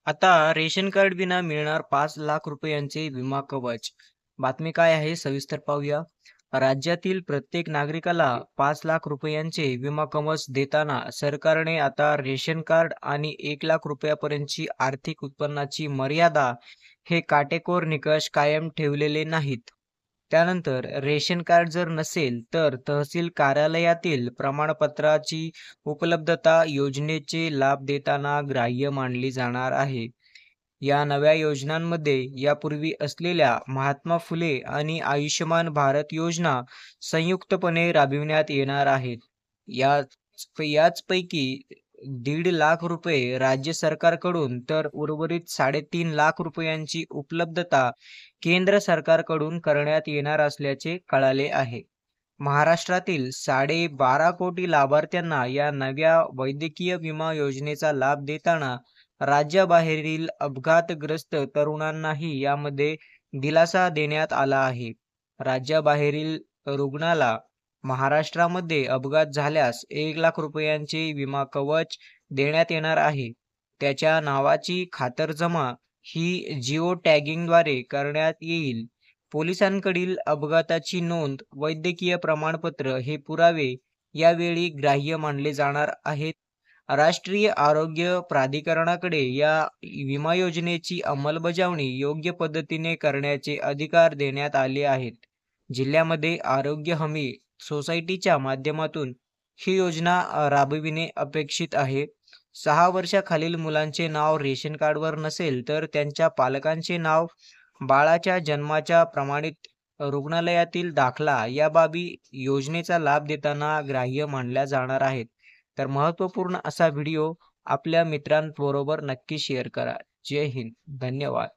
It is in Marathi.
आता रेशन कार्ड विना मिळणार 5 लाख रुपयांचे विमा कवच. बातमी काय आहे सविस्तर पाहूया. राज्यातील प्रत्येक नागरिकाला 5 लाख रुपयांचे विमा कवच देताना सरकारने आता रेशन कार्ड आणि 1 लाख रुपयापर्यंतची आर्थिक उत्पन्नाची मर्यादा हे काटेकोर निकष कायम ठेवलेले नाहीत. त्यानंतर रेशन कार्ड जर नसेल तर तहसील कार्यालयातील प्रमाणपत्राची उपलब्धता योजनेचे लाभ देताना ग्राह्य मानली जाणार आहे. या नव्या योजनांमध्ये यापूर्वी असलेल्या महात्मा फुले आणि आयुष्यमान भारत योजना संयुक्तपणे राबविण्यात येणार आहेत. याचपैकी 1.5 लाख रुपये राज्य सरकारकडून तर उर्वरित 3.5 लाख रुपयांची उपलब्धता केंद्र सरकारकडून करण्यात येणार असल्याचे कळाले आहे. महाराष्ट्रातील 12.5 कोटी लाभार्थ्यांना या नव्या वैद्यकीय विमा योजनेचा लाभ देताना राज्याबाहेरील अपघातग्रस्त तरुणांनाही यामध्ये दिलासा देण्यात आला आहे. राज्याबाहेरील रुग्णाला महाराष्ट्रामध्ये अपघात झाल्यास 1 लाख रुपयांचे विमा कवच देण्यात येणार आहे. त्याच्या नावाची खातरजमा ही जिओ टॅगिंगद्वारे करण्यात येईल. पोलिसांकडील अपघाताची नोंद, वैद्यकीय प्रमाणपत्र हे पुरावे यावेळी ग्राह्य मानले जाणार आहेत. राष्ट्रीय आरोग्य प्राधिकरणाकडे या विमा योजनेची अंमलबजावणी योग्य पद्धतीने करण्याचे अधिकार देण्यात आले आहेत. जिल्ह्यामध्ये आरोग्य हमी सोसायटीच्या माध्यमातून ही योजना राबविणे अपेक्षित आहे. 6 वर्षाखालील मुलांचे नाव रेशन कार्डवर नसेल तर त्यांच्या पालकांचे नाव, बाळाच्या जन्माच्या प्रमाणित रुग्णालयातील दाखला या बाबी योजनेचा लाभ देताना ग्राह्य मानल्या जाणार आहेत. तर महत्त्वपूर्ण असा व्हिडिओ आपल्या मित्रांबरोबर नक्की शेअर करा. जय हिंद. धन्यवाद.